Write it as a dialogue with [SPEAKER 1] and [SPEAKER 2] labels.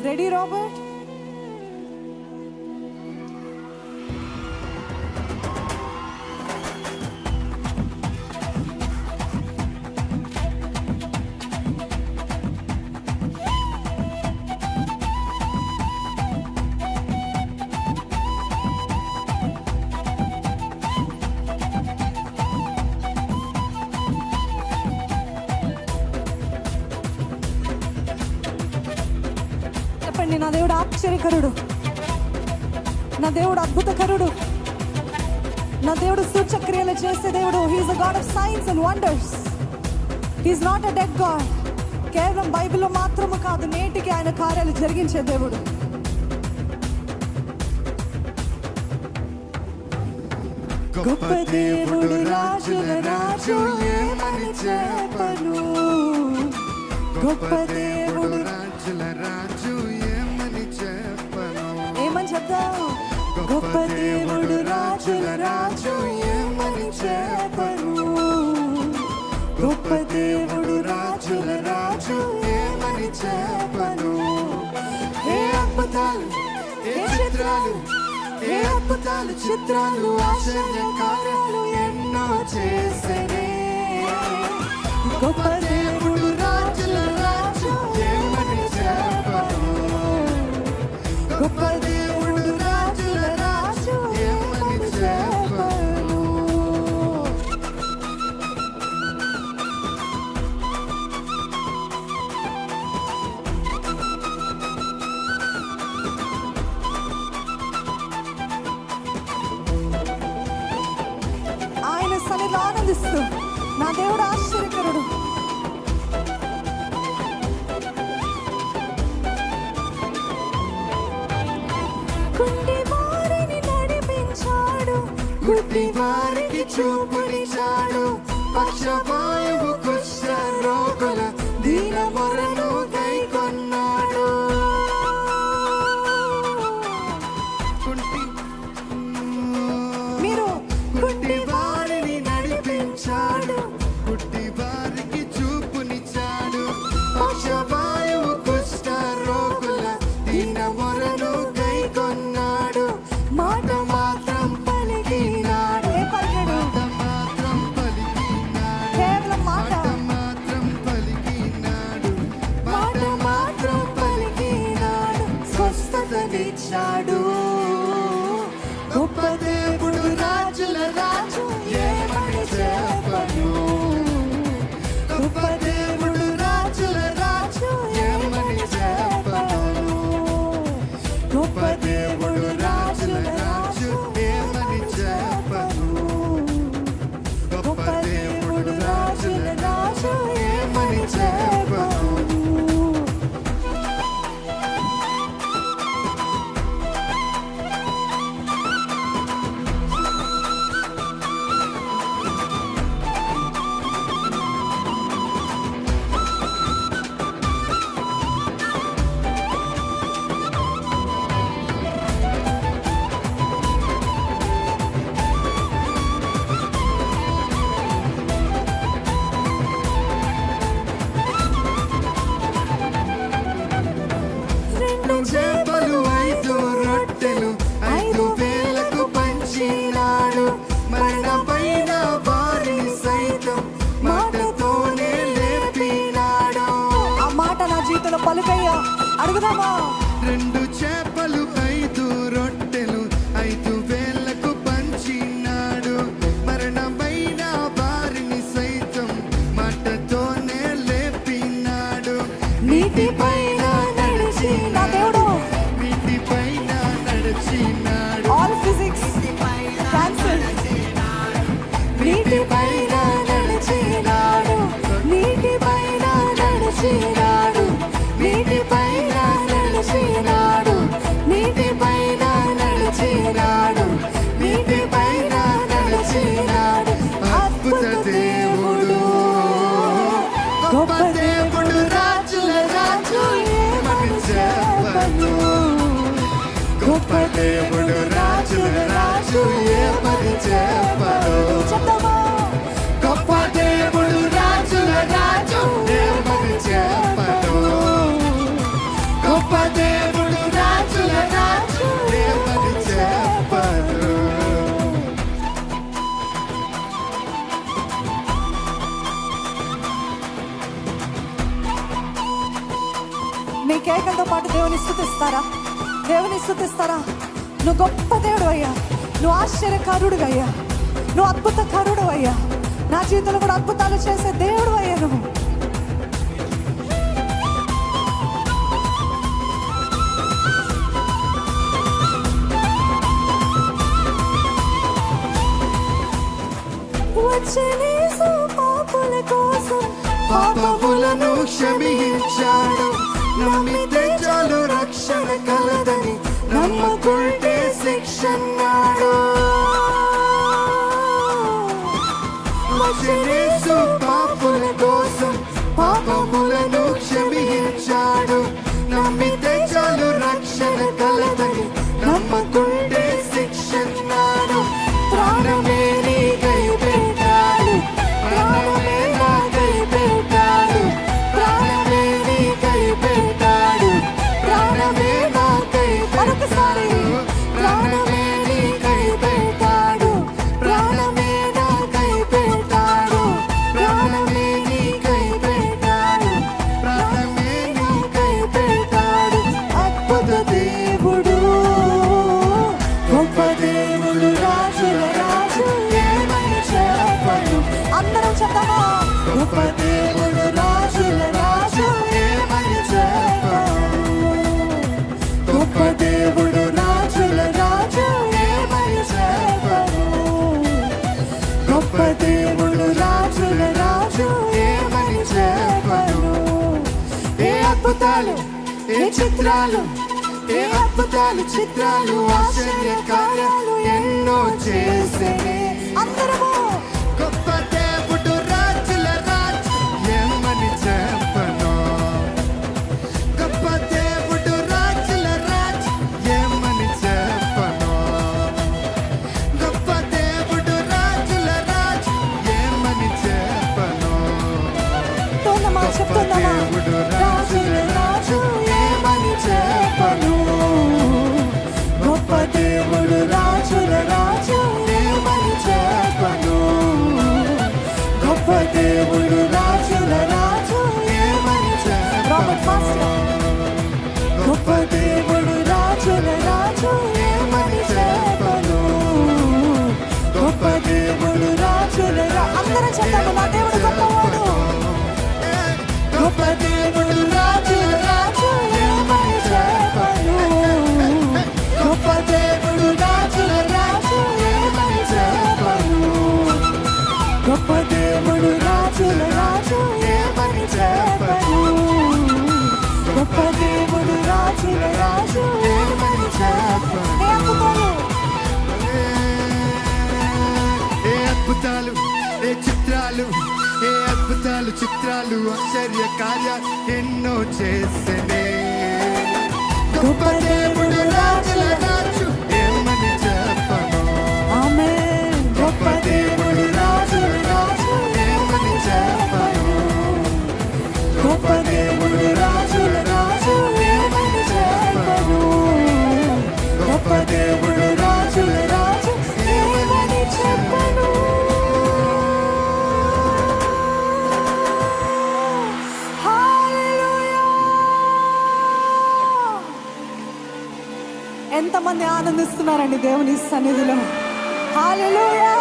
[SPEAKER 1] Ready Robert? నా దేవుడు ఆశ్చర్యకరుడు, నా దేవుడు అద్భుతకరుడు, నా దేవుడు సూచక్రియలు చేసే దేవుడు. He's a god of science and wonders. He's not a dead god. కేవలం బైబిల్లో మాత్రము కాదు, నేటికి ఆయన కార్యాలు జరిగించే దేవుడు. గొప్ప దేవుడు, రాజుల రాజు, ఏమని చెప్పను. గొప్ప దేవుడు,
[SPEAKER 2] రాజుల రాజు, ఏమని చెప్పను.
[SPEAKER 1] ఏమని చెప్తావు? గొప్ప దేవుడు, రాజుల రాజు, ఏమని చెప్పను. గొప్ప దేవుడు, రాజుల రాజు,
[SPEAKER 2] ఏమని చెప్పను. ఏ అద్భుతాలు, ఏ చిత్రాలు, ఏ అద్భుతాలు, చిత్రాలు, ఆశ్చర్య కార్యాలు ఎన్నో చేసెనే.
[SPEAKER 1] గొప్ప దేవుడు, రాజుల రాజు,
[SPEAKER 2] ఏమని చెప్పను.
[SPEAKER 1] గొప్ప దేవుడు, రాజుల రాజు,
[SPEAKER 2] ఏమని చెప్పను.
[SPEAKER 1] ఆయన సన్నిధిలో ఆనందిస్తూ, నా దేవుడు ఆశ్చర్యకరుడు. కుంటి వారిని నడిపించాడు,
[SPEAKER 2] గుడ్డి వారికి చూపునిచ్చాడు. పక్షవాయువు, కుష్ఠ రోగుల దీన మొరను కైకొన్నాడు.
[SPEAKER 1] మీరు
[SPEAKER 2] గుడ్డి వారిని నడిపించాడు, గుడ్డి వారికి చూపునిచ్చాడు. పక్షవాయువు, కుష్ఠ రోగుల దీన మొరను కైకొన్నాడు. మాట మాత్రం పలికినాడు.
[SPEAKER 1] ఏ పలికాడు?
[SPEAKER 2] మాట మాత్రం పలికినాడు.
[SPEAKER 1] కేవలం మాట.
[SPEAKER 2] మాట మాత్రం పలికినాడు. మాట మాత్రం పలికినాడు. స్వస్థతనిచ్చాడు. గొప్ప దేవుడు, రాజుల రాజు, ఏమని చెప్పను. గొప్ప దేవుడు, రాజుల రాజు, ఏమని చెప్పను. గొప్ప దేవుడు, రాజుల రాజు, ఏమని చెప్పను. గొప్ప దేవుడు, రాజుల రాజు, ఏమని చెప్పను. రెండు చేపలు, 5 రొట్టెలు, 5,000కు పంచినాడు. మరణమైన వారిని సైతం మాటతోనే లేపినాడు.
[SPEAKER 1] ఆ మాట నా జీవితంలో పలుకయ్యా, అడుగుదామా?
[SPEAKER 2] 2 చేపలు, 5 రొట్టెలు, 5,000కు పంచినాడు. మరణమైన వారిని సైతం మాటతోనే లేపినాడు. నీటిపైన నడిచి,
[SPEAKER 1] నా దేవుడు
[SPEAKER 2] నీటిపైన నడిచినాడు.
[SPEAKER 1] ఆల్ ఫిజిక్స్ క్యాన్సర్.
[SPEAKER 2] నీటిపైన నడిచినాడు.
[SPEAKER 1] నీటిపైన నడిచినాడు,
[SPEAKER 2] నీటిపైన నడిచినాడు. నీటిపైన నడిచినాడు. నీటిపైన నడిచినాడు. అద్భుత దేవుడు, గొప్ప దేవుడు, రాజుల రాజు, ఏమని చెప్పను. గొప్ప దేవుడు, రాజుల రాజు, ఏమని చెప్పను.
[SPEAKER 1] చెప్తామా?
[SPEAKER 2] గొప్ప దేవుడు, రాజుల రాజు, ఏమని చెప్పను. గొప్ప దేవుడు,
[SPEAKER 1] మీ కేకలతో పాటు దేవుని స్తుతిస్తారా? దేవుని స్తుతిస్తారా? నువ్వు గొప్ప దేవుడు అయ్యా, నువ్వు ఆశ్చర్యకారుడు అయ్యా, నువ్వు అద్భుతకారుడు అయ్యా, నా జీవితంలో కూడా అద్భుతాలు చేసే దేవుడు అయ్యా నువ్వు. వచ్చేనేసు పాపుల కోసం
[SPEAKER 2] పాపములను క్షమించాడు, నమ్మితే చాలు రక్షణ కలదని, నమ్మకుంటే శిక్షన్నాడు. వచ్చేనేసు పాపుల కోసం పాపములను క్షమించాడు, నమ్మితే చాలు రక్షణ కలదని, నమ్మకుంటే శిక్షన్నాడు. ప్రాణమే నీకై పెట్టాడు, ప్రాణమే నాకై పెట్టాడు, ప్రాణమే నీకై పెట్టాడు, ప్రాణమే నాకై పెట్టాడు, ప్రాణమే నీకై పెట్టాడు, ప్రాణమే నాకై పెట్టాడు, ప్రాణమే నీకై పెట్టాడు, ప్రాణమే నీకై పెట్టాడు. అద్భుత దేవుడు, గొప్ప దేవుడు, రాజుల రాజు, ఏమని చెప్పను.
[SPEAKER 1] అందరం చెప్తామా?
[SPEAKER 2] గొప్ప దేవుడు, రాజుల రాజు, ఏమని చెప్పను. గొప్ప దేవుడు, రాజుల రాజు, ఏమని చెప్పను. గొప్ప దేవుడు, రాజుల రాజు, ఏమని చెప్పను. ఏ అద్భుతాలు, ఏ చిత్రాలు, ఏ అద్భుతాలు చిత్రాలు, ఆశ్చర్య కార్యాలు ఎన్నో చేసేనే.
[SPEAKER 1] అందరము
[SPEAKER 2] గొప్ప దేవుడు, రాజుల రాజు, ఏమని చెప్పను. గొప్ప దేవుడు, రాజుల రాజు, ఏమని చెప్పను. గొప్ప దేవుడు, రాజుల రాజు, ఏమని చెప్పను.
[SPEAKER 1] చెప్తున్నామా? చెప్తున్నామా?
[SPEAKER 2] దేవుడు, రాజుల రాజు, ఏమని చెప్పను. గొప్ప దేవుడు, రాజుల రాజు, ఏమని చెప్పను. గొప్ప దేవుడు, రాజుల రాజు, ఏమని
[SPEAKER 1] రాబర్ట్ ఫాస్ట్.
[SPEAKER 2] చెప్పను. గొప్ప దేవుడు, రాజుల రాజు, ఏమని చెప్పను. గొప్ప దేవుడు, రాజుల రాజు,
[SPEAKER 1] అందరం చెప్తాము, నా దేవుడు గొప్పవాడు.
[SPEAKER 2] గొప్ప దేవుడు, రాజుల రాజు, ఏమని చెప్పను. గొప్ప దేవుడు, రాజుల రాజు, ఏమని చెప్పను. గొప్ప దేవుడు, రాజుల రాజు, ఏమని చెప్పను. గొప్ప దేవుడు, రాజుల రాజు, ఏమని చెప్పను.
[SPEAKER 1] ఏ అద్భుతాలు,
[SPEAKER 2] ఏ అద్భుతాలు, ఏ చిత్రాలు, ఏ అద్భుతాలు చిత్రాలు, ఆశ్చర్య కార్యాలు ఎన్నో చేసనే. గొప్ప దేవుడు, రాజుల రాజు, ఏమని చెప్పను.
[SPEAKER 1] ఆమేన్.
[SPEAKER 2] గొప్ప దేవుడు, రాజుల రాజు, ఏమని చెప్పను. గొప్ప దేవుడు, రాజుల రాజు, ఏమని చెప్పను. గొప్ప దేవుడు, రాజుల రాజు, ఏమని చెప్పను.
[SPEAKER 1] హల్లెలూయా. ఎంతమంది ఆనందిస్తున్నారండి దేవుని సన్నిధిలో? హల్లెలూయా.